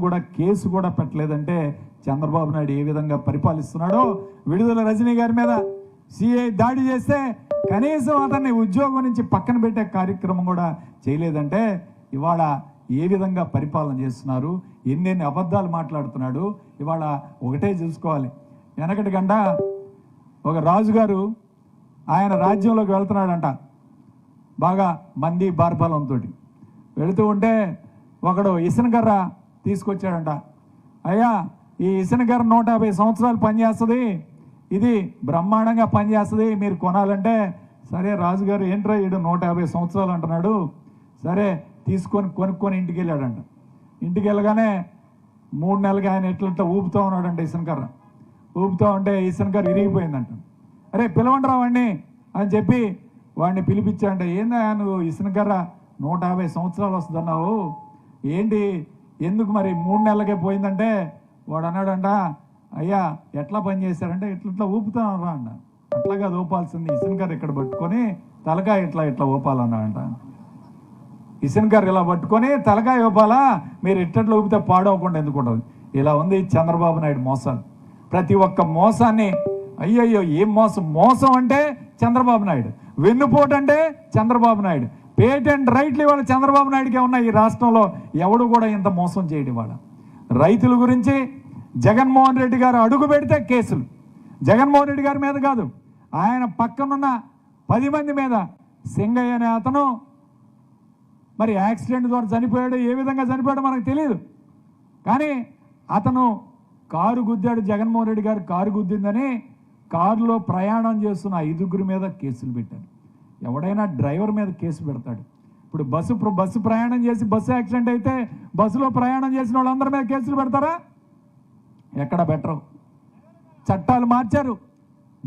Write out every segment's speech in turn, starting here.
కూడా కేసు కూడా పెట్టలేదంటే చంద్రబాబు నాయుడు ఏ విధంగా పరిపాలిస్తున్నాడో. విడుదల రజనీ గారి మీద సిఐ దాడి చేస్తే కనీసం అతన్ని ఉద్యోగం నుంచి పక్కన పెట్టే కార్యక్రమం కూడా చేయలేదంటే ఇవాళ ఏ విధంగా పరిపాలన చేస్తున్నారు, ఎన్నెన్ని అబద్ధాలు మాట్లాడుతున్నాడు. ఇవాళ ఒకటే చూసుకోవాలి, వెనకటి గంట ఒక రాజుగారు ఆయన రాజ్యంలోకి వెళ్తున్నాడంట బాగా మంది బార్బలంతో. వెళుతూ ఉంటే ఒకడు ఇసనకర్ర తీసుకొచ్చాడంట. అయ్యా, ఈ ఇసనకర్ర 150 సంవత్సరాలు పనిచేస్తుంది, ఇది బ్రహ్మాండంగా పనిచేస్తుంది, మీరు కొనాలంటే సరే రాజుగారు ఏంట్రా ఈడు 150 సంవత్సరాలు అంటున్నాడు, సరే కొనుక్కొని ఇంటికి వెళ్ళాడంట. ఇంటికి వెళ్ళగానే 3 నెలలుగా ఆయన ఇట్లా ఊపుతూ ఉన్నాడంట ఇసనకర్ర. ఊపుతూ ఉంటే ఇసనకర్ర ఇరిగిపోయిందంట. అరే పిలవండి వాడిని అని చెప్పి వాడిని పిలిపించాడంట. ఏందా నువ్వు ఇసనకర్ర 150 సంవత్సరాలు వస్తుందన్నావు, ఏంటి ఎందుకు మరి 3 నెలలకే పోయిందంటే వాడు అన్నాడంట, అయ్యా ఎట్లా పని చేశారంటే ఇట్లా ఊపుతానరా అంట. అట్లాగా ఊపాల్సింది, ఇసనకర్ర ఇక్కడ పట్టుకొని తలకాయ ఇట్లా ఊపాలన్నాడంట. ఇసనకర్ర ఇలా పట్టుకొని తలకాయ ఊపాలా, మీరు ఇట్లా ఊపితే పాడవకుండా ఎందుకుంటుంది. ఇలా ఉంది చంద్రబాబు నాయుడు మోసాలు. ప్రతి ఒక్క మోసాన్ని అయ్యయ్యో ఏం మోసం అంటే చంద్రబాబు నాయుడు, వెన్నుపోటు అంటే చంద్రబాబు నాయుడు, పేటెంట్ రైట్లు ఇవాళ చంద్రబాబు నాయుడుకే ఉన్నాయి. ఈ రాష్ట్రంలో ఎవడు కూడా ఇంత మోసం చేయడం. ఇవాళ రైతుల గురించి జగన్మోహన్ రెడ్డి గారు అడుగు పెడితే కేసులు, జగన్మోహన్ రెడ్డి గారి మీద కాదు, ఆయన పక్కనున్న 10 మంది మీద. సింగయ్య అనే అతను మరి యాక్సిడెంట్ ద్వారా చనిపోయాడు, ఏ విధంగా చనిపోయాడో మనకు తెలియదు. కానీ అతను కారు గుద్దాడు, జగన్మోహన్ రెడ్డి గారు కారు గుద్దిందని కారులో ప్రయాణం చేస్తున్న 5గురి మీద కేసులు పెట్టారు. ఎవడైనా డ్రైవర్ మీద కేసు పెడతాడు. ఇప్పుడు బస్సు ప్రయాణం చేసి బస్సు యాక్సిడెంట్ అయితే బస్సులో ప్రయాణం చేసిన వాళ్ళందరి మీద కేసులు పెడతారా? ఎక్కడ పెట్టరు. చట్టాలు మార్చారు.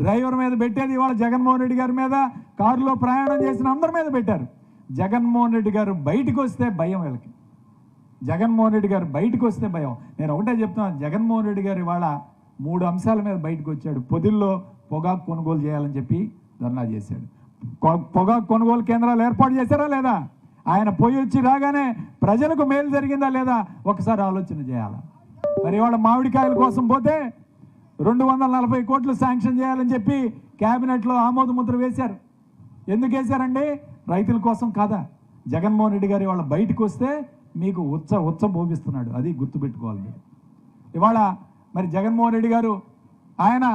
డ్రైవర్ మీద పెట్టేది ఇవాళ జగన్మోహన్ రెడ్డి గారి మీద, కారులో ప్రయాణం చేసిన అందరి మీద పెట్టారు. జగన్మోహన్ రెడ్డి గారు బయటకు వస్తే భయం వీళ్ళకి. జగన్మోహన్ రెడ్డి గారు బయటకు వస్తే భయం. నేను ఒకటే చెప్తున్నాను, జగన్మోహన్ రెడ్డి గారు ఇవాళ 3 అంశాల మీద బయటకు వచ్చాడు. పొదిల్లో పొగాకు కొనుగోలు చేయాలని చెప్పి ధర్నా చేశాడు. పొగాకు కొనుగోలు కేంద్రాలు ఏర్పాటు చేశారా లేదా? ఆయన పోయి వచ్చి రాగానే ప్రజలకు మేలు జరిగిందా లేదా ఒకసారి ఆలోచన చేయాలి. మరి ఇవాళ మామిడికాయల కోసం పోతే 240 కోట్లు శాంక్షన్ చేయాలని చెప్పి క్యాబినెట్లో ఆమోద ముద్ర వేశారు. ఎందుకు వేశారండి? రైతుల కోసం కాదా? జగన్మోహన్ రెడ్డి గారు ఇవాళ బయటకు వస్తే మీకు భోగిస్తున్నాడు. అది గుర్తుపెట్టుకోవాలి మీరు. ఇవాళ మరి జగన్మోహన్ రెడ్డి గారు ఆయన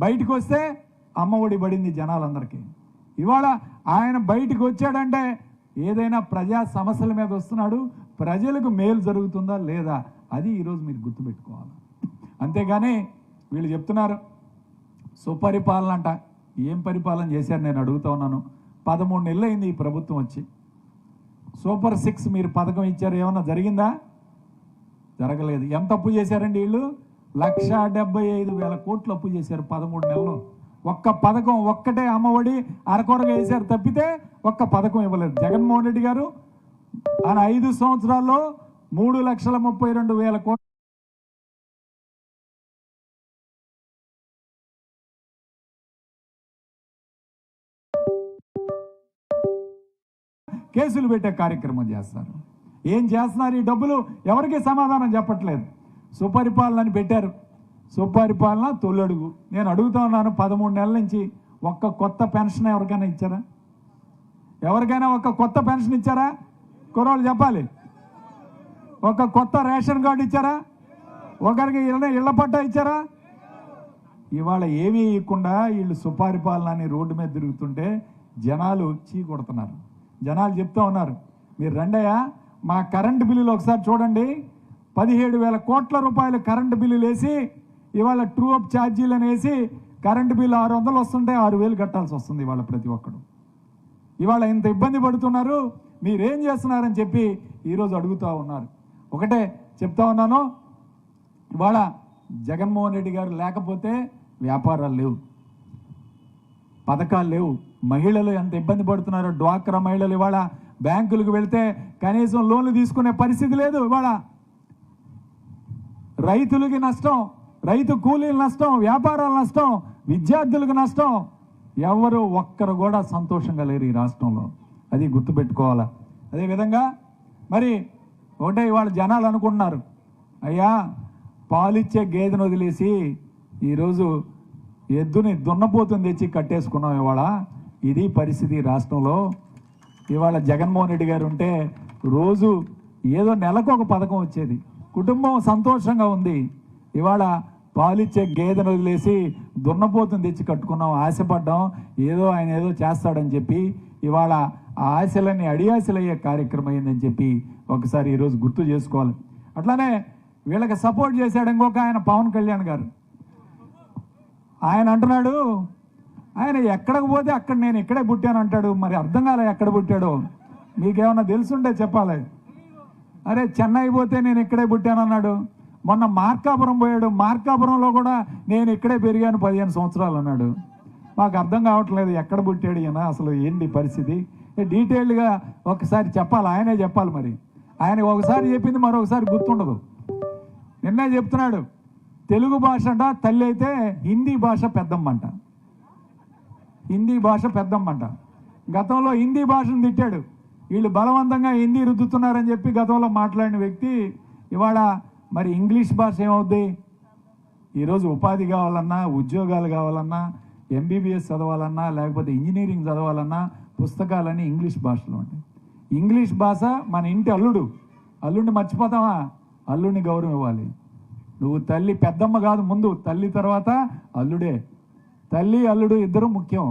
బయటకు వస్తే అమ్మఒడి పడింది జనాలందరికీ. ఇవాళ ఆయన బయటకు వచ్చాడంటే ఏదైనా ప్రజా సమస్యల మీద వస్తున్నాడు, ప్రజలకు మేలు జరుగుతుందా లేదా అది ఈరోజు మీరు గుర్తుపెట్టుకోవాలి. అంతేగాని వీళ్ళు చెప్తున్నారు సుపరిపాలన అంట. ఏం పరిపాలన చేశారు నేను అడుగుతా ఉన్నాను. 13 నెలలు అయింది ఈ ప్రభుత్వం వచ్చి. సూపర్ 6 మీరు పథకం ఇచ్చారు, ఏమన్నా జరిగిందా? జరగలేదు. ఎంత అప్పు చేశారండి వీళ్ళు? 1,75,000 కోట్లు అప్పు చేశారు 13 నెలల్లో. ఒక్క పథకం ఒక్కటే అమ్మఒడి అరకొరగా వేశారు తప్పితే ఒక్క పథకం ఇవ్వలేదు. జగన్మోహన్ రెడ్డి గారు ఆయన 5 సంవత్సరాల్లో 3,32,000 కోట్లు కేసులు పెట్టే కార్యక్రమం చేస్తారు. ఏం చేస్తున్నారు? ఈ డబ్బులు ఎవరికి సమాధానం చెప్పట్లేదు. సుపరిపాలన అని పెట్టారు. సుపరిపాలన తొలడుగు. నేను అడుగుతా ఉన్నాను, 13 నెలల నుంచి ఒక్క కొత్త పెన్షన్ ఎవరికైనా ఇచ్చారా? ఎవరికైనా ఒక్క కొత్త పెన్షన్ ఇచ్చారా? కుర్రోళ్ళు చెప్పాలి. ఒక కొత్త రేషన్ కార్డు ఇచ్చారా? ఒకరికి ఇళ్ల పట్టా ఇచ్చారా? ఇవాళ ఏమీ ఇవ్వకుండా వీళ్ళు సుపరిపాలన అని రోడ్డు మీద తిరుగుతుంటే జనాలు చీ కొడుతున్నారు. జనాలు చెప్తా ఉన్నారు, మీరు రండయ్యా మా కరెంటు బిల్లులు ఒకసారి చూడండి. 17,000 కోట్ల రూపాయలు కరెంటు బిల్లులు వేసి ఇవాళ ట్రూ అప్ ఛార్జీలను వేసి కరెంటు బిల్లు 600 వస్తుంటే 6,000 కట్టాల్సి వస్తుంది ఇవాళ ప్రతి ఒక్కడు. ఇవాళ ఇంత ఇబ్బంది పడుతున్నారు, మీరేం చేస్తున్నారని చెప్పి ఈరోజు అడుగుతూ ఉన్నారు. ఒకటే చెప్తా ఉన్నాను, ఇవాళ జగన్మోహన్ రెడ్డి గారు లేకపోతే వ్యాపారాలు లేవు, పథకాలు లేవు. మహిళలు ఎంత ఇబ్బంది పడుతున్నారో, డ్వాక్రా మహిళలు ఇవాళ బ్యాంకులకు వెళితే కనీసం లోన్లు తీసుకునే పరిస్థితి లేదు. ఇవాళ రైతులకి నష్టం, రైతు కూలీలు నష్టం, వ్యాపారాల నష్టం, విద్యార్థులకు నష్టం. ఎవరు ఒక్కరు కూడా సంతోషంగా లేరు ఈ రాష్ట్రంలో. అది గుర్తుపెట్టుకోవాలా. అదేవిధంగా మరి ఒకటే ఇవాళ జనాలు అనుకుంటున్నారు అయ్యా పాలిచ్చే గేదెను వదిలేసి ఈరోజు ఎద్దుని దున్నపోతుని తెచ్చి కట్టేసుకున్నాం ఇవాళ. ఇది పరిస్థితి రాష్ట్రంలో. ఇవాళ జగన్మోహన్ రెడ్డి గారు ఉంటే రోజు ఏదో నెలకు ఒక పథకం వచ్చేది, కుటుంబం సంతోషంగా ఉంది. ఇవాళ పాలిచ్చే గేదెను వదిలేసి దున్నపోతుని తెచ్చి కట్టుకున్నాం, ఆశపడ్డాం ఏదో ఆయన ఏదో చేస్తాడని చెప్పి. ఇవాళ ఆ ఆశలన్నీ అడియాశలయ్యే కార్యక్రమం అయిందని చెప్పి ఒకసారి ఈరోజు గుర్తు చేసుకోవాలి. అట్లానే వీళ్ళకి సపోర్ట్ చేశాడు ఇంకొక ఆయన పవన్ కళ్యాణ్ గారు. ఆయన అంటున్నాడు, ఆయన ఎక్కడికి పోతే అక్కడ నేను ఇక్కడే పుట్టాను అంటాడు. మరి అర్థం కాలే ఎక్కడ పుట్టాడో, మీకేమన్నా తెలుసుంటే చెప్పాలి. అరే చెన్నై పోతే నేను ఇక్కడే పుట్టాను అన్నాడు. మొన్న మార్కాపురం పోయాడు, మార్కాపురంలో కూడా నేను ఇక్కడే పెరిగాను 15 సంవత్సరాలు అన్నాడు. మాకు అర్థం కావట్లేదు ఎక్కడ పుట్టాడు ఈయన, అసలు ఏంటి పరిస్థితి డీటెయిల్డ్గా ఒకసారి చెప్పాలి, ఆయనే చెప్పాలి. మరి ఆయన ఒకసారి చెప్పింది మరొకసారి గుర్తుండదు. నిన్నే చెప్తున్నాడు, తెలుగు భాష అంట తల్లి అయితే హిందీ భాష పెద్దమ్మంట, హిందీ భాష పెద్దమ్మంట. గతంలో హిందీ భాషను తిట్టాడు, వీళ్ళు బలవంతంగా హిందీ రుద్దుతున్నారని చెప్పి గతంలో మాట్లాడిన వ్యక్తి ఇవాళ మరి ఇంగ్లీష్ భాష ఏమవుద్ది? ఈరోజు ఉపాధి కావాలన్నా, ఉద్యోగాలు కావాలన్నా, ఎంబీబీఎస్ చదవాలన్నా, లేకపోతే ఇంజనీరింగ్ చదవాలన్నా పుస్తకాలన్నీ ఇంగ్లీష్ భాషలో ఉంటాయి. ఇంగ్లీష్ భాష మన ఇంటి అల్లుడిని మర్చిపోతావా? అల్లుడిని గౌరవం ఇవ్వాలి. నువ్వు తల్లి పెద్దమ్మ కాదు, ముందు తల్లి తర్వాత అల్లుడే. తల్లి అల్లుడు ఇద్దరు ముఖ్యం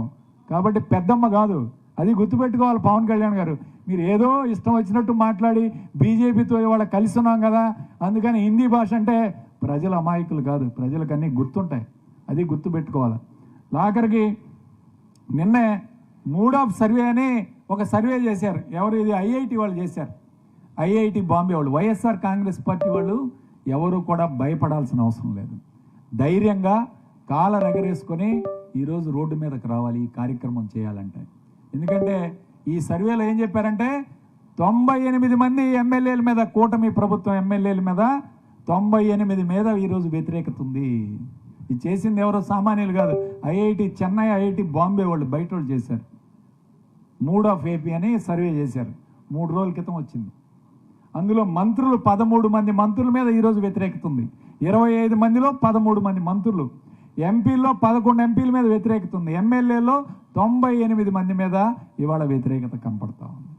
కాబట్టి పెద్దమ్మ కాదు, అది గుర్తుపెట్టుకోవాలి. పవన్ కళ్యాణ్ గారు మీరు ఏదో ఇష్టం వచ్చినట్టు మాట్లాడి బీజేపీతో ఇవాళ కలిసి ఉన్నాం కదా అందుకని హిందీ భాష అంటే ప్రజల అమాయకులు కాదు, ప్రజలకు అన్నీ గుర్తుంటాయి, అది గుర్తుపెట్టుకోవాలి. ఆఖరికి నిన్నే మూడ్ ఆఫ్ సర్వే అని ఒక సర్వే చేశారు. ఎవరు ఇది? ఐఐటి వాళ్ళు చేశారు, ఐఐటి బాంబే వాళ్ళు. వైఎస్ఆర్ కాంగ్రెస్ పార్టీ వాళ్ళు ఎవరు కూడా భయపడాల్సిన అవసరం లేదు, ధైర్యంగా కాలర్ ఎగరేసుకొని ఈరోజు రోడ్డు మీదకి రావాలి ఈ కార్యక్రమం చేయాలంటే. ఎందుకంటే ఈ సర్వేలో ఏం చెప్పారంటే 98 మంది ఎమ్మెల్యేల మీద, కూటమి ప్రభుత్వం ఎమ్మెల్యేల మీద 98 మీద ఈరోజు వ్యతిరేకత ఉంది. ఇది చేసింది ఎవరో సామాన్యులు కాదు, ఐఐటి చెన్నై, ఐఐటి బాంబే వాళ్ళు, బయట వాళ్ళు చేశారు. మూడ్ ఆఫ్ ఏపీ అని సర్వే చేశారు, 3 రోజుల క్రితం వచ్చింది. అందులో మంత్రులు 13 మంది మంత్రుల మీద ఈరోజు వ్యతిరేకత ఉంది. 25 మందిలో 13 మంది మంత్రులు, ఎంపీల్లో 11 ఎంపీల మీద వ్యతిరేకత ఉంది, ఎమ్మెల్యేలో 98 మంది మీద ఇవాళ వ్యతిరేకత కనపడతా ఉంది.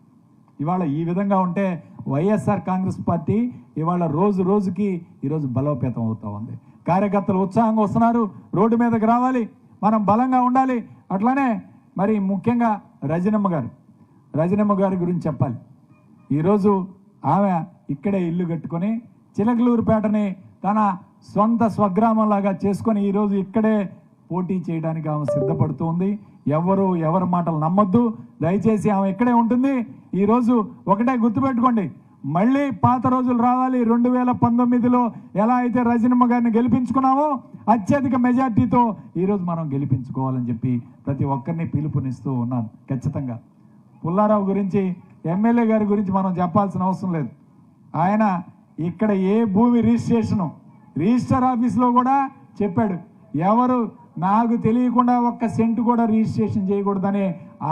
ఇవాళ ఈ విధంగా ఉంటే వైఎస్ఆర్ కాంగ్రెస్ పార్టీ ఇవాళ రోజు రోజుకి ఈరోజు బలోపేతం అవుతూ ఉంది. కార్యకర్తలు ఉత్సాహంగా వస్తున్నారు, రోడ్డు మీదకి రావాలి, మనం బలంగా ఉండాలి. అట్లానే మరి ముఖ్యంగా రజనమ్మ గారి గురించి చెప్పాలి. ఈరోజు ఆమె ఇక్కడే ఇల్లు కట్టుకొని చిలకలూరుపేటని తన సొంత స్వగ్రామంలాగా చేసుకొని ఈరోజు ఇక్కడే పోటీ చేయడానికి ఆమె సిద్ధపడుతూ ఉంది. ఎవరి మాటలు నమ్మొద్దు, దయచేసి ఆమె ఇక్కడే ఉంటుంది. ఈరోజు ఒకటే గుర్తుపెట్టుకోండి, మళ్ళీ పాత రోజులు రావాలి. 2019లో ఎలా అయితే రజనమ్మ గారిని గెలిపించుకున్నామో అత్యధిక మెజార్టీతో ఈరోజు మనం గెలిపించుకోవాలని చెప్పి ప్రతి ఒక్కరిని పిలుపునిస్తూ ఉన్నాను. ఖచ్చితంగా పుల్లారావు గురించి, ఎమ్మెల్యే గారి గురించి మనం చెప్పాల్సిన అవసరం లేదు. ఆయన ఇక్కడ ఏ భూమి రిజిస్టర్ ఆఫీస్లో కూడా చెప్పాడు, ఎవరు నాకు తెలియకుండా ఒక్క సెంటు కూడా రిజిస్ట్రేషన్ చేయకూడదని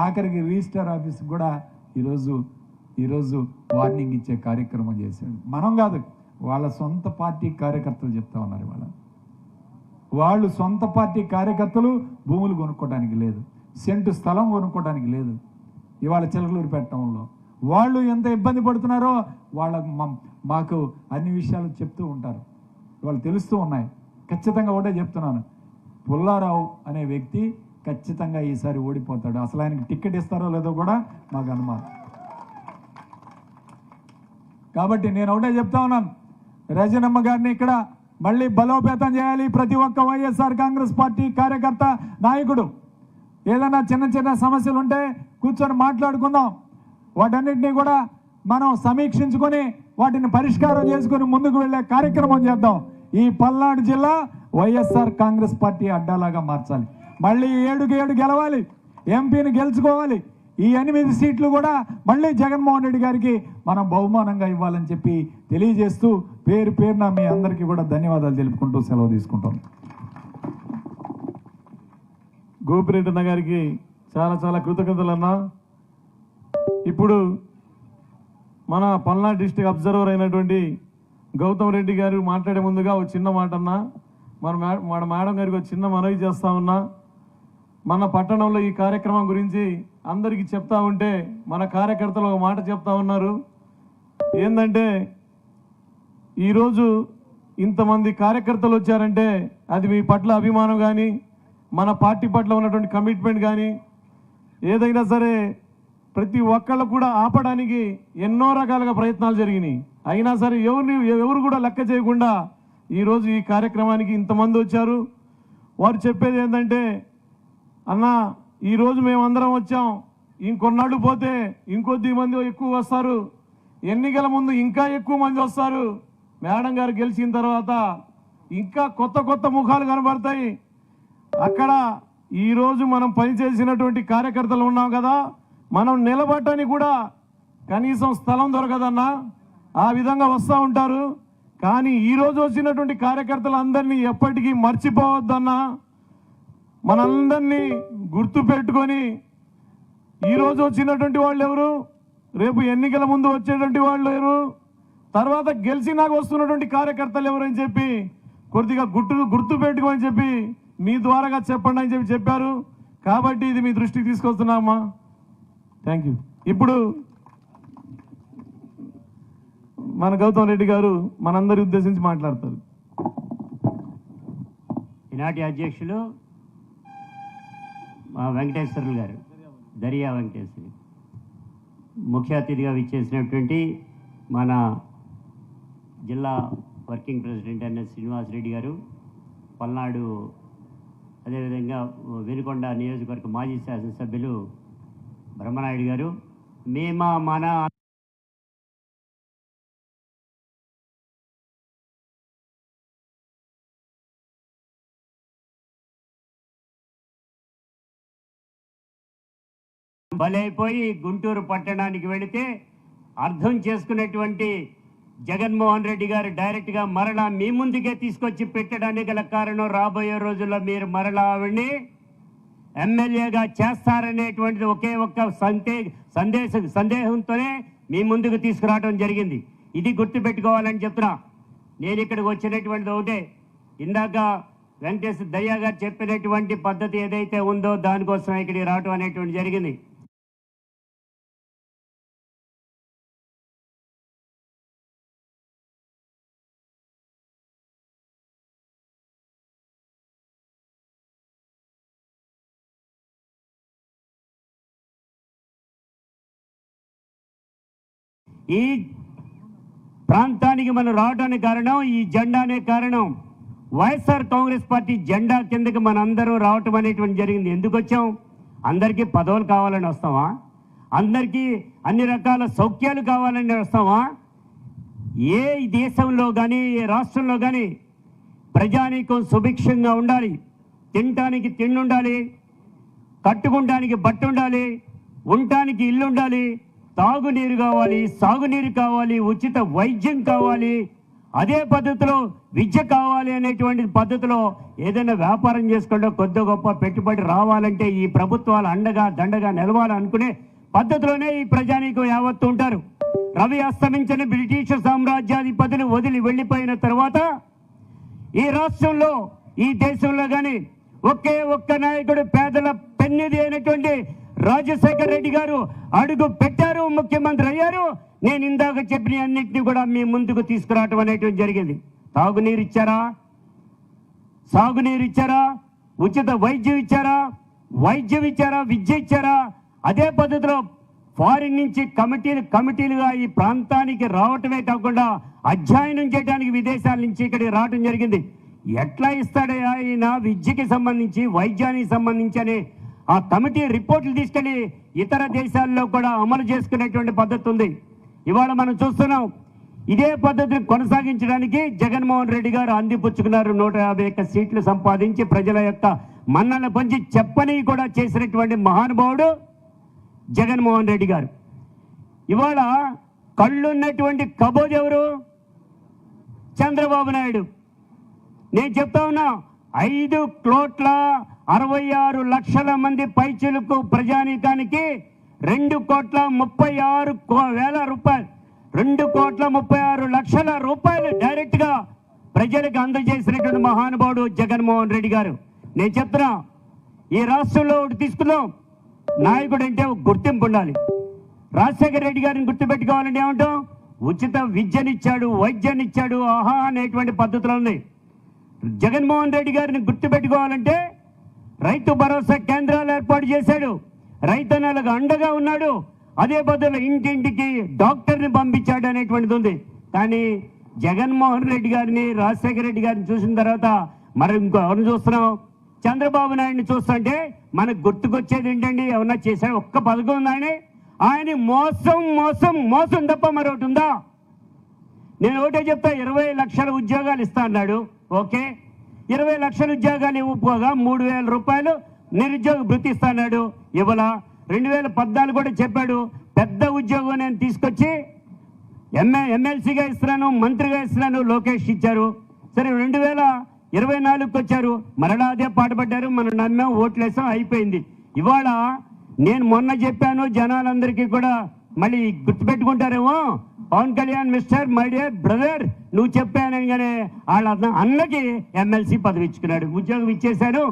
ఆఖరికి రిజిస్టర్ ఆఫీస్ కూడా ఈరోజు వార్నింగ్ ఇచ్చే కార్యక్రమం చేశాడు. మనం కాదు, వాళ్ళ సొంత పార్టీ కార్యకర్తలు చెప్తా ఉన్నారు. వాళ్ళు సొంత పార్టీ కార్యకర్తలు భూములు కొనుక్కోవడానికి లేదు, సెంటు స్థలం కొనుక్కోవడానికి లేదు. ఇవాళ చిలకలూరుపేట టౌన్లో వాళ్ళు ఎంత ఇబ్బంది పడుతున్నారో మాకు అన్ని విషయాలు చెప్తూ ఉంటారు, వాళ్ళు తెలుస్తూ ఉన్నాయి. ఖచ్చితంగా ఒకటే చెప్తున్నాను, పుల్లారావు అనే వ్యక్తి ఖచ్చితంగా ఈసారి ఓడిపోతాడు. అసలు ఆయనకి టికెట్ ఇస్తారో లేదో కూడా మాకు అనుమానం. కాబట్టి నేను ఒకటే చెప్తా ఉన్నాను, రజనమ్మ గారిని ఇక్కడ మళ్ళీ బలోపేతం చేయాలి. ప్రతి ఒక్క వైఎస్ఆర్ కాంగ్రెస్ పార్టీ కార్యకర్త, నాయకుడు ఏదైనా చిన్న సమస్యలు ఉంటే కూర్చొని మాట్లాడుకుందాం, వాటన్నిటినీ కూడా మనం సమీక్షించుకొని వాటిని పరిష్కారం చేసుకొని ముందుకు వెళ్ళే కార్యక్రమం చేద్దాం. ఈ పల్నాడు జిల్లా వైఎస్ఆర్ కాంగ్రెస్ పార్టీ అడ్డాలాగా మార్చాలి. మళ్ళీ 7కి 7 గెలవాలి, ఎంపీని గెలుచుకోవాలి. ఈ 8 సీట్లు కూడా మళ్ళీ జగన్మోహన్ రెడ్డి గారికి మనం బహుమానంగా ఇవ్వాలని చెప్పి తెలియజేస్తూ పేరున మీ అందరికీ కూడా ధన్యవాదాలు తెలుపుకుంటూ సెలవు తీసుకుంటాం. గోపిరెడ్డి అన్న గారికి చాలా కృతజ్ఞతలు అన్నా. ఇప్పుడు మన పల్నాడు డిస్ట్రిక్ట్ అబ్జర్వర్ అయినటువంటి గౌతమ్ రెడ్డి గారు మాట్లాడే ముందుగా ఒక చిన్న మాట అన్నా, మన మేడం గారికి ఒక చిన్న మనవి చేస్తా ఉన్నా. మన పట్టణంలో ఈ కార్యక్రమం గురించి అందరికీ చెప్తా ఉంటే మన కార్యకర్తలు ఒక మాట చెప్తా ఉన్నారు. ఏంటంటే ఈరోజు ఇంతమంది కార్యకర్తలు వచ్చారంటే అది మీ పట్ల అభిమానం కానీ, మన పార్టీ పట్ల ఉన్నటువంటి కమిట్మెంట్ కానీ, ఏదైనా సరే ప్రతి ఒక్కళ్ళు కూడా ఆపడానికి ఎన్నో రకాలుగా ప్రయత్నాలు జరిగినాయి. అయినా సరే ఎవరు కూడా లెక్క చేయకుండా ఈరోజు ఈ కార్యక్రమానికి ఇంతమంది వచ్చారు. వారు చెప్పేది ఏంటంటే, అన్నా ఈరోజు మేమందరం వచ్చాం, ఇంకొన్నాళ్ళు పోతే ఇంకొద్ది మంది ఎక్కువ వస్తారు, ఎన్నికల ముందు ఇంకా ఎక్కువ మంది వస్తారు, మేడం గారు గెలిచిన తర్వాత ఇంకా కొత్త కొత్త ముఖాలు కనబడతాయి. అక్కడ ఈరోజు మనం పనిచేసినటువంటి కార్యకర్తలు ఉన్నాం కదా, మనం నిలబడటానికి కూడా కనీసం స్థలం దొరకదన్నా, ఆ విధంగా వస్తూ ఉంటారు. కానీ ఈరోజు వచ్చినటువంటి కార్యకర్తలందరినీ ఎప్పటికీ మర్చిపోవద్దన్నా, మనందరినీ గుర్తు పెట్టుకొని ఈరోజు వచ్చినటువంటి వాళ్ళు ఎవరు, రేపు ఎన్నికల ముందు వచ్చేటువంటి వాళ్ళు ఎవరు, తర్వాత గెలిచినాక వస్తున్నటువంటి కార్యకర్తలు ఎవరని చెప్పి కొద్దిగా గుర్తు పెట్టుకోని చెప్పి మీ ద్వారాగా చెప్పండి అని చెప్పి చెప్పారు. కాబట్టి ఇది మీ దృష్టికి తీసుకొస్తున్నామా. Thank you. ఇప్పుడు మన గౌతమ్ రెడ్డి గారు మనందరి ఉద్దేశించి మాట్లాడతారు. ఈనాటి అధ్యక్షులు వెంకటేశ్వర్లు గారు, దరియా వెంకటేశ్వరి, ముఖ్య అతిథిగా విచ్చేసినటువంటి మన జిల్లా వర్కింగ్ ప్రెసిడెంట్ ఎన్ఎస్ శ్రీనివాసరెడ్డి గారు, పల్నాడు అదేవిధంగా వెనుకొండ నియోజకవర్గ మాజీ శాసనసభ్యులు బ్రహ్మనాయుడు గారు, మన బలైపోయి గుంటూరు పట్టణానికి వెళితే అర్థం చేసుకున్నటువంటి జగన్మోహన్ రెడ్డి గారు డైరెక్ట్గా మరలా మీ ముందుకే తీసుకొచ్చి పెట్టడానికి గల కారణం, రాబోయే రోజుల్లో మీరు మరలా ఆవిడ్ని ఎమ్మెల్యేగా చేస్తారనేటువంటిది ఒకే ఒక్క సందేహంతోనే మీ ముందుకు తీసుకురావడం జరిగింది. ఇది గుర్తుపెట్టుకోవాలని చెప్తున్నా. నేను ఇక్కడికి వచ్చినటువంటిది ఒకటే, ఇందాక వెంకటేశ్వర దయ్యా గారు చెప్పినటువంటి పద్ధతి ఏదైతే ఉందో దానికోసం ఇక్కడికి రావడం అనేటువంటి జరిగింది. ఈ ప్రాంతానికి మనం రావడానికి కారణం ఈ జెండానే కారణం. వైఎస్ఆర్ కాంగ్రెస్ పార్టీ జెండా కిందకి మనందరం రావటం అనేటువంటి జరిగింది. ఎందుకు వచ్చాం? అందరికీ పదవులు కావాలని వస్తామా? అందరికీ అన్ని రకాల సౌఖ్యాలు కావాలని వస్తామా? ఏ దేశంలో కానీ ఏ రాష్ట్రంలో కానీ ప్రజానీకం సుభిక్షంగా ఉండాలి, తినటానికి తిండి ఉండాలి, కట్టుకుంటానికి బట్ట ఉండాలి, ఉండటానికి ఇల్లు ఉండాలి, తాగునీరు కావాలి, సాగునీరు కావాలి, ఉచిత వైద్యం కావాలి, అదే పద్ధతిలో విద్య కావాలి అనేటువంటి పద్ధతిలో ఏదైనా వ్యాపారం చేసుకుంటే కొద్ది గొప్ప పెట్టుబడి రావాలంటే ఈ ప్రభుత్వాలు అండగా దండగా నిలవాలనుకునే పద్ధతిలోనే ఈ ప్రజానీకం యావత్తు ఉంటారు. రవి అస్తమించిన బ్రిటిష్ సామ్రాజ్యాధిపతిని వదిలి వెళ్ళిపోయిన తర్వాత ఈ రాష్ట్రంలో ఈ దేశంలో కానీ ఒకే ఒక్క నాయకుడు పేదల పెన్నిధి అయినటువంటి రాజశేఖర్ రెడ్డి గారు అడుగు పెట్టారు, ముఖ్యమంత్రి అయ్యారు. నేను ఇందాక చెప్పిన అన్నింటినీ కూడా మీ ముందుకు తీసుకురావటం అనేటువంటి జరిగింది. తాగునీరు ఇచ్చారా, సాగునీరు ఇచ్చారా, ఉచిత వైద్యం ఇచ్చారా, విద్య ఇచ్చారా? అదే పద్ధతిలో ఫారిన్ నుంచి కమిటీలుగా ఈ ప్రాంతానికి రావటమే కాకుండా అధ్యయనం చేయడానికి విదేశాల నుంచి ఇక్కడికి రావటం జరిగింది. ఎట్లా ఇస్తాడే ఆయన విద్యకి సంబంధించి, వైద్యానికి సంబంధించి అనే ఆ కమిటీ రిపోర్ట్లు తీసుకెళ్లి ఇతర దేశాల్లో కూడా అమలు చేసుకునేటువంటి పద్ధతి ఉంది. ఇవాళ మనం చూస్తున్నాం. ఇదే పద్ధతిని కొనసాగించడానికి జగన్మోహన్ రెడ్డి గారు అందిపుచ్చుకున్నారు. 151 సీట్లు సంపాదించి ప్రజల యొక్క మన్నలను పొంచి చెప్పని కూడా చేసినటువంటి మహానుభావుడు జగన్మోహన్ రెడ్డి గారు. ఇవాళ కళ్ళున్నటువంటి కబోజ్ ఎవరు? చంద్రబాబు నాయుడు. నేను చెప్తా ఉన్నా, 5,66,00,000 మంది పైచిలుకు ప్రజానీకానికి 2,36,00,000 రూపాయలు 2,36,00,000 రూపాయలు డైరెక్ట్ గా ప్రజలకు అందజేసినటువంటి మహానుభావుడు జగన్మోహన్ రెడ్డి గారు. నేను చెప్తున్నా, ఈ రాష్ట్రంలో ఒకటి తీసుకుందాం, నాయకుడు అంటే ఒక గుర్తింపు ఉండాలి. రాజశేఖర రెడ్డి గారిని గుర్తుపెట్టుకోవాలంటే ఏమంటాం? ఉచిత విద్యనిచ్చాడు, వైద్యాన్నిచ్చాడు, ఆహా అనేటువంటి పద్ధతులు ఉంది. జగన్మోహన్ రెడ్డి గారిని గుర్తుపెట్టుకోవాలంటే రైతు భరోసా కేంద్రాలు ఏర్పాటు చేశాడు, రైతన్నలకు అండగా ఉన్నాడు, అదే పద్ధతిలో ఇంటింటికి డాక్టర్ని పంపించాడు అనేటువంటిది ఉంది. కానీ జగన్మోహన్ రెడ్డి గారిని, రాజశేఖర రెడ్డి గారిని చూసిన తర్వాత మరి ఇంకో ఎవరిని చూస్తున్నాం? చంద్రబాబు నాయుడిని చూస్తుంటే మనకు గుర్తుకొచ్చేది ఏంటండి? ఏమన్నా చేశాడు? ఒక్క పథకం ఉందా? ఆయన మోసం మోసం మోసం తప్ప మరొకటి ఉందా? నేను ఒకటే చెప్తా, 20 లక్షల ఉద్యోగాలు ఇస్తా అన్నాడు. ఓకే, 20 లక్షల ఉద్యోగాలు ఇవ్వకపోగా 3,000 రూపాయలు నిరుద్యోగ భృతి ఇస్తా అన్నాడు. ఇవాళ 2014 కూడా చెప్పాడు, పెద్ద ఉద్యోగం నేను తీసుకొచ్చి ఎమ్మెల్సీగా ఇస్తున్నాను, మంత్రిగా ఇస్తున్నాను, లోకేష్ ఇచ్చారు. సరే 2024కి వచ్చారు, మరలా అదే పాటుపడ్డారు, మనం నమ్మాం, ఓట్లేసాం, అయిపోయింది. ఇవాళ నేను మొన్న చెప్పాను జనాలందరికీ కూడా, మళ్ళీ గుర్తుపెట్టుకుంటారేమో, Pawan Kalyan mister my dear brother నువ్వు చెప్పానగానే వాళ్ళ అన్నకి ఎమ్మెల్సీ పదవి ఇచ్చుకున్నాడు, ఉద్యోగం ఇచ్చేశాడు.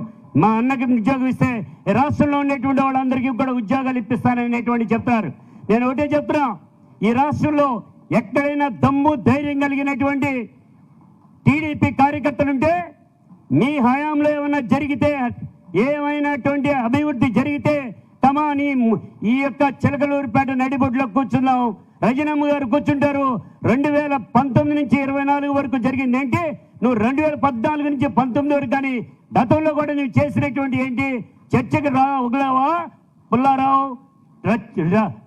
మా అన్నకి ఉద్యోగం ఇస్తే రాష్ట్రంలో ఉండేటువంటి వాళ్ళందరికీ కూడా ఉద్యోగాలు ఇప్పిస్తాననేటువంటి చెప్తారు. నేను ఒకటే చెప్తున్నా, ఈ రాష్ట్రంలో ఎక్కడైనా దమ్ము ధైర్యం కలిగినటువంటి టీడీపీ కార్యకర్తలుంటే, మీ హయాంలో ఏమైనా జరిగితే, ఏమైనటువంటి అభివృద్ధి జరిగితే తమాని ఈ యొక్క చిలకలూరుపేట నడిబొడ్లో కూర్చుందాం, రజనమ్మ గారు కూర్చుంటారు. 2019 నుంచి 24 వరకు జరిగింది ఏంటి? నువ్వు 2014 నుంచి 19 వరకు కానీ గతంలో కూడా నువ్వు చేసినటువంటి ఏంటి? చర్చకు రాగలవా పుల్లారావు?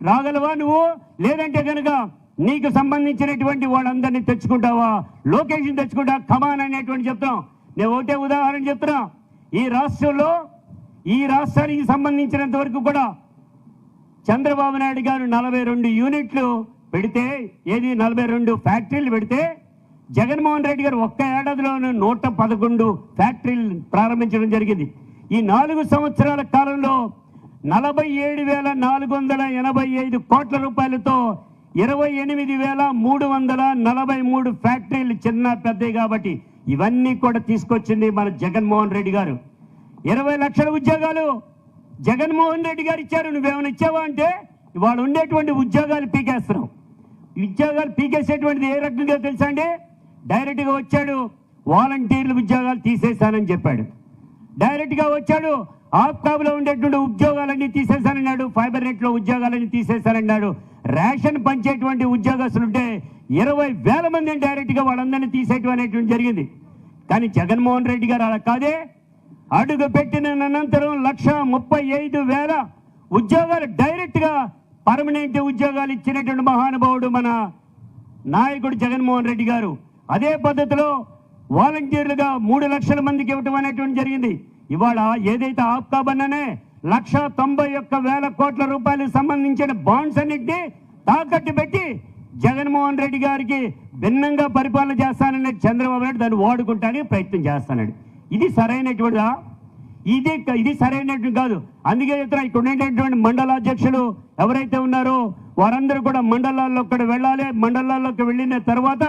రాగలవా నువ్వు? లేదంటే కనుక నీకు సంబంధించినటువంటి వాళ్ళందరినీ తెచ్చుకుంటావా? లొకేషన్ తెచ్చుకుంటా కమాన్ అనేటువంటి చెప్తాం. నేను ఒకటే ఉదాహరణ చెప్తున్నా, ఈ రాష్ట్రంలో ఈ రాష్ట్రానికి సంబంధించినంత వరకు కూడా చంద్రబాబు నాయుడు గారు 42 యూనిట్లు పెడితే, ఏది 42 ఫ్యాక్టరీలు పెడితే, జగన్మోహన్ రెడ్డి గారు ఒక్క ఏడాదిలోనూ 111 ఫ్యాక్టరీలు ప్రారంభించడం జరిగింది. ఈ 4 సంవత్సరాల కాలంలో 47,485 కోట్ల రూపాయలతో 28,343 ఫ్యాక్టరీలు, చిన్న పెద్దవి కాబట్టి ఇవన్నీ కూడా తీసుకొచ్చింది మన జగన్మోహన్ రెడ్డి గారు. 20 లక్షల ఉద్యోగాలు జగన్మోహన్ రెడ్డి గారు ఇచ్చారు. నువ్వేమైనా ఇచ్చావా అంటే వాళ్ళు ఉండేటువంటి ఉద్యోగాలు పీకేస్తున్నావు. ఉద్యోగాలు పీకేసేటువంటిది ఏ రకంగా తెలుసా అండి? డైరెక్ట్గా వచ్చాడు, వాలంటీర్ల ఉద్యోగాలు తీసేశానని చెప్పాడు. డైరెక్ట్గా వచ్చాడు, ఆప్కాబ్లో ఉండేటువంటి ఉద్యోగాలన్నీ తీసేశానన్నాడు, ఫైబర్ నెట్లో ఉద్యోగాలన్నీ తీసేశానన్నాడు. రేషన్ పంచేటువంటి ఉద్యోగస్తులుంటే 20,000 మందిని డైరెక్ట్గా వాళ్ళందరినీ తీసేయటం జరిగింది. కానీ జగన్మోహన్ రెడ్డి గారు అలా కాదే, అడుగు పెట్టిన అనంతరం 1,35,000 ఉద్యోగాలు డైరెక్ట్గా పర్మనెంట్ ఉద్యోగాలు ఇచ్చినటువంటి మహానుభావుడు మన నాయకుడు జగన్మోహన్ రెడ్డి గారు. అదే పద్ధతిలో వాలంటీర్లుగా 3 లక్షల మందికి ఇవ్వటం అనేటువంటి జరిగింది. ఇవాళ ఏదైతే ఆప్కాబన్ననే 1,91,000 కోట్ల రూపాయలకు సంబంధించిన బాండ్స్ అన్నింటినీ తాకట్టు పెట్టి జగన్మోహన్ రెడ్డి గారికి భిన్నంగా పరిపాలన చేస్తానని చంద్రబాబు నాయుడు దాన్ని వాడుకుంటానికి ప్రయత్నం చేస్తున్నాడు. ఇది సరైనటువంటిదా? ఇది సరైనటువంటి కాదు. అందుకే చెప్తున్నా, ఇక్కడ ఉండేటటువంటి మండల అధ్యక్షులు ఎవరైతే ఉన్నారో వారందరూ కూడా మండలాల్లోకి కూడా వెళ్ళాలి. మండలాల్లోకి వెళ్ళిన తర్వాత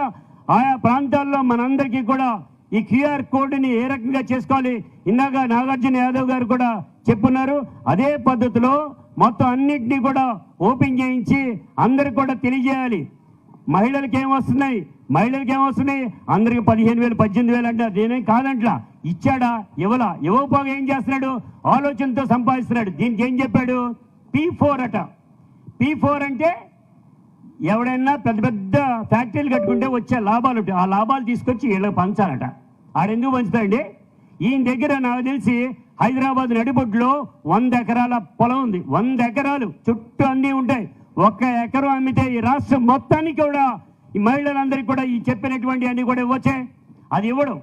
ఆయా ప్రాంతాల్లో మనందరికీ కూడా ఈ క్యూఆర్ కోడ్ని ఏ రకంగా చేసుకోవాలి, ఇందాక నాగార్జున యాదవ్ గారు కూడా చెప్పున్నారు. అదే పద్ధతిలో మొత్తం అన్నింటినీ కూడా ఓపెన్ చేయించి అందరికి కూడా తెలియజేయాలి. మహిళలకి ఏమొస్తున్నాయి, అందరికి 15,000 18,000 అంటారు. నేనేం కాదంట్లా, ఇచ్చాడా ఇవ్వకపోగా ఏం చేస్తున్నాడు? ఆలోచనతో సంపాదిస్తున్నాడు. దీనికి ఏం చెప్పాడు? P4 అట. P4 అంటే ఎవడైనా పెద్ద పెద్ద ఫ్యాక్టరీలు కట్టుకుంటే వచ్చే లాభాలు ఉంటాయి, ఆ లాభాలు తీసుకొచ్చి వీళ్ళకి పంచాలట. ఆడెందుకు పంచుతాడండి? ఈయన దగ్గర నాకు తెలిసి హైదరాబాద్ నడిబొడ్లో 100 ఎకరాల పొలం ఉంది. 100 ఎకరాలు చుట్టూ అన్నీ ఉంటాయి. 1 ఎకరం అమ్మితే ఈ రాష్ట్రం మొత్తానికి కూడా ఈ మహిళలందరికీ కూడా ఈ చెప్పినటువంటి అన్ని కూడా ఇవ్వచ్చే. అది ఇవ్వడం,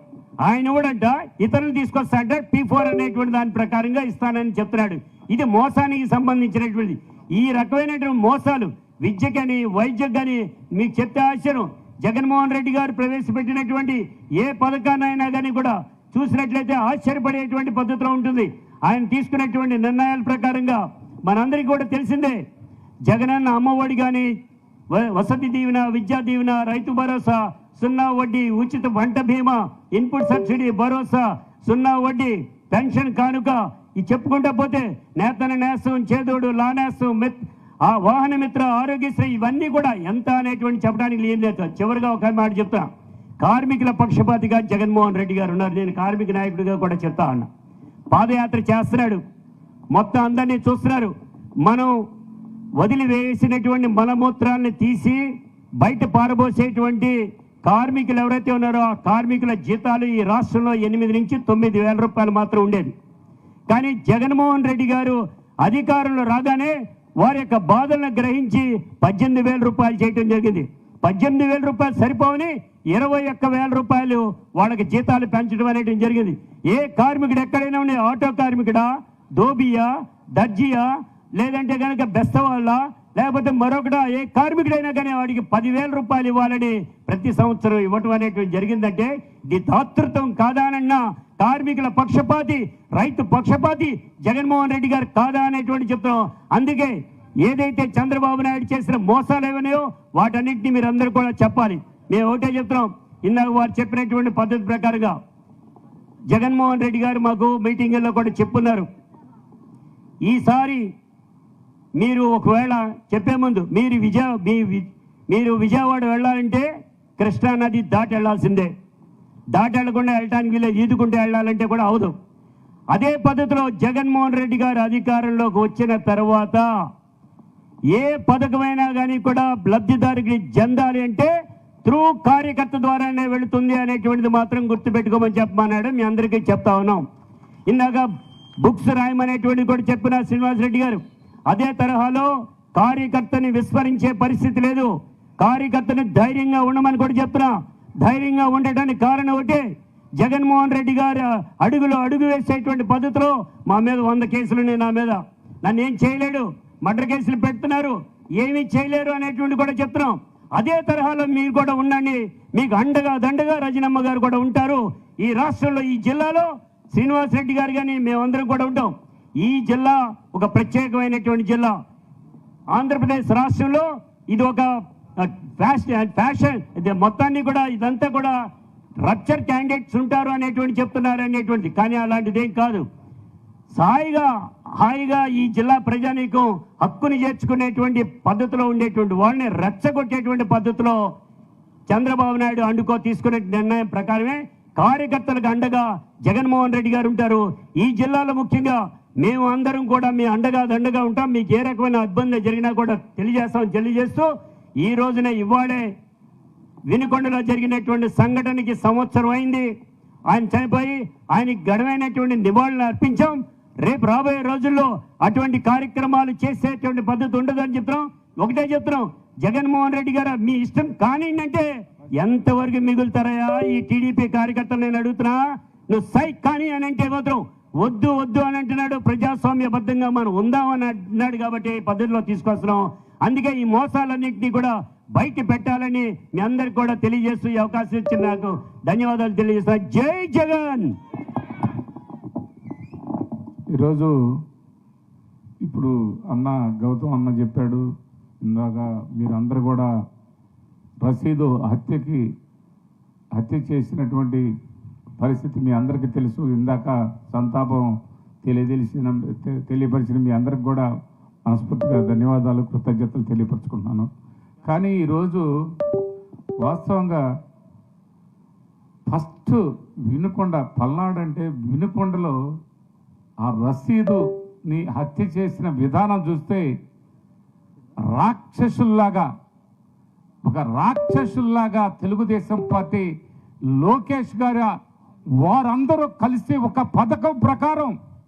ఆయన ఇవ్వడంట, ఇతరులు తీసుకొస్తా అంటే P4 అనేటువంటి దాని ప్రకారంగా ఇస్తానని చెప్తున్నాడు. ఇది మోసానికి సంబంధించినటువంటి ఈ రకమైనటువంటి మోసాలు విద్యకని వైద్యం కానీ మీకు చెప్తే ఆశ్చర్యం. జగన్మోహన్ రెడ్డి గారు ప్రవేశపెట్టినటువంటి ఏ పథకాన్నైనా కానీ కూడా చూసినట్లయితే ఆశ్చర్యపడేటువంటి పద్ధతిలో ఉంటుంది. ఆయన తీసుకున్నటువంటి నిర్ణయాల ప్రకారంగా మనందరికీ కూడా తెలిసిందే. జగనన్న అమ్మఒడి కానీ వసతి దీవెన, విద్యా దీవెన, రైతు భరోసా, 0 వడ్డీ, ఉచిత పంట బీమా, ఇన్పుట్ సబ్సిడీ, భరోసా, 0 వడ్డీ, పెన్షన్ కానుక, ఇది చెప్పుకుంటా పోతే నేతన నేస్తం, చేదోడు, లానేస్తం, ఆ వాహన మిత్ర, ఆరోగ్యశ్రీ, ఇవన్నీ కూడా ఎంత అనేటువంటి చెప్పడానికి లేదు. చివరిగా ఒక మాట చెప్తా. కార్మికుల పక్షపాతిగా జగన్మోహన్ రెడ్డి గారు ఉన్నారు. నేను కార్మిక నాయకుడిగా కూడా చెప్తా ఉన్నా. పాదయాత్ర చేస్తున్నాడు, మొత్తం అందరినీ చూస్తున్నారు. మనం వదిలివేసినటువంటి మలమూత్రాలను తీసి బయట పారబోసేటువంటి కార్మికులు ఎవరైతే ఉన్నారో ఆ కార్మికుల జీతాలు ఈ రాష్ట్రంలో 8 నుంచి 9 వేల రూపాయలు మాత్రం ఉండేది. కానీ జగన్మోహన్ రెడ్డి గారు అధికారంలో రాగానే వారి యొక్క బాధలను గ్రహించి 18,000 రూపాయలు చేయడం జరిగింది. 18,000 రూపాయలు సరిపోవని 21,000 రూపాయలు వాళ్ళకి జీతాలు పెంచడం అనేది జరిగింది. ఏ కార్మికుడు ఎక్కడైనా ఉండే, ఆటో కార్మికుడా, దోబియా, దర్జీయా, లేదంటే కనుక బెస్తవాళ్ళ, లేకపోతే మరొకట, ఏ కార్మికుడైనా కానీ వాడికి 10,000 రూపాయలు ఇవ్వాలని ప్రతి సంవత్సరం ఇవ్వటం అనేటువంటి జరిగిందంటే ఇది దాతృత్వం కాదానన్నా, కార్మికుల పక్షపాతి, రైతు పక్షపాతి జగన్మోహన్ రెడ్డి గారు కాదా అనేటువంటి చెప్తున్నాం. అందుకే ఏదైతే చంద్రబాబు నాయుడు చేసిన మోసాలు ఏమన్నాయో వాటన్నింటినీ మీరు అందరూ కూడా చెప్పాలి. మేము ఒకటే చెప్తున్నాం, ఇందాక వారు చెప్పినటువంటి పద్ధతి ప్రకారంగా జగన్మోహన్ రెడ్డి గారు మాకు మీటింగుల్లో కూడా చెప్పున్నారు. ఈసారి మీరు ఒకవేళ చెప్పే ముందు మీరు విజయవాడ వెళ్ళాలంటే కృష్ణా నది దాటి వెళ్లాల్సిందే. దాటి వెళ్లకుండా వెళ్ళటానికి వీళ్ళు ఈదుకుంటూ వెళ్ళాలంటే కూడా అవదు. అదే పద్ధతిలో జగన్మోహన్ రెడ్డి గారు అధికారంలోకి వచ్చిన తర్వాత ఏ పథకమైనా కానీ కూడా లబ్ధిదారికి చెందాలి అంటే త్రూ కార్యకర్త ద్వారానే వెళుతుంది అనేటువంటిది మాత్రం గుర్తుపెట్టుకోమని చెప్పమన్నాడు. మీ అందరికీ చెప్తా ఉన్నాం. ఇందాక బుక్స్ రాయమనేటువంటిది కూడా చెప్పిన శ్రీనివాసరెడ్డి గారు, అదే తరహాలో కార్యకర్తని విస్మరించే పరిస్థితి లేదు. కార్యకర్తని ధైర్యంగా ఉండమని కూడా చెప్తున్నా. ధైర్యంగా ఉండటానికి కారణం ఒకటి, జగన్మోహన్ రెడ్డి గారు అడుగు వేసేటువంటి పద్ధతిలో మా మీద 100 కేసులు ఉన్నాయి. నా మీద నన్ను ఏం చేయలేడు, మర్డర్ కేసులు పెడుతున్నారు, ఏమీ చేయలేరు అనేటువంటి కూడా చెప్తున్నాం. అదే తరహాలో మీరు కూడా ఉండండి. మీకు అండగా దండగా రజనమ్మ గారు కూడా ఉంటారు. ఈ రాష్ట్రంలో, ఈ జిల్లాలో శ్రీనివాసరెడ్డి గారు కానీ మేమందరం కూడా ఉంటాం. ఈ జిల్లా ఒక ప్రత్యేకమైనటువంటి జిల్లా. ఆంధ్రప్రదేశ్ రాష్ట్రంలో ఇది ఒక ఫ్యాషన్, ఇది మొత్తాన్ని కూడా ఇదంతా కూడా రప్చర్ క్యాండిడేట్స్ ఉంటారు అనేటువంటి చెప్తున్నారు అనేటువంటి. కానీ అలాంటిదేం కాదు. హాయిగా ఈ జిల్లా ప్రజానీకం హక్కుని చేర్చుకునేటువంటి పద్ధతిలో ఉండేటువంటి వాళ్ళని రెచ్చగొట్టేటువంటి పద్ధతిలో చంద్రబాబు నాయుడు తీసుకునే నిర్ణయం ప్రకారమే కార్యకర్తలకు అండగా జగన్మోహన్ రెడ్డి గారు ఉంటారు. ఈ జిల్లాలో ముఖ్యంగా మేము అందరం కూడా మీ అండగా దండగా ఉంటాం. మీకు ఏ రకమైన ఇబ్బంది జరిగినా కూడా తెలియజేస్తూ ఈ రోజున ఇవాళే వినుకొండలో జరిగినటువంటి సంఘటనకి 1 సంవత్సరం అయింది. ఆయన చనిపోయి ఆయనకి ఘనమైనటువంటి నివాళులు అర్పించాం. రేపు రాబోయే రోజుల్లో అటువంటి కార్యక్రమాలు చేసేటువంటి పద్ధతి ఉండదని చెప్తున్నాం. ఒకటే చెప్తున్నాం, జగన్మోహన్ రెడ్డి గారు మీ ఇష్టం కానీ అంటే ఎంతవరకు మిగులుతారయా ఈ టీడీపీ కార్యకర్తలు? నేను అడుగుతున్నా, నువ్వు సై కానీ అని అంటే మాత్రం వద్దు అని అంటున్నాడు. ప్రజాస్వామ్యబద్ధంగా మనం ఉందామని అంటున్నాడు కాబట్టి పద్ధతిలో తీసుకొస్తున్నాం. అందుకే ఈ మోసాలన్నింటినీ కూడా బయట పెట్టాలని మీ అందరికి కూడా తెలియజేస్తూ ఈ అవకాశం ఇచ్చిన నాకు ధన్యవాదాలు తెలియజేస్తా. జై జగన్. ఈరోజు ఇప్పుడు గౌతమ్ అన్న చెప్పాడు ఇందాక, మీరందరూ కూడా రసీదు హత్య చేసినటువంటి పరిస్థితి మీ అందరికీ తెలుసు. ఇందాక సంతాపం తెలియపరిచిన మీ అందరికి కూడా మనస్ఫూర్తిగా ధన్యవాదాలు, కృతజ్ఞతలు తెలియపరుచుకుంటున్నాను. కానీ ఈరోజు వాస్తవంగా ఫస్ట్ పల్నాడు అంటే వినుకొండలో ఆ రసీదుని హత్య చేసిన విధానం చూస్తే రాక్షసుల్లాగా తెలుగుదేశం పార్టీ లోకేష్ గారు వారందరూ కలిసి ఒక పథకం ప్రకారం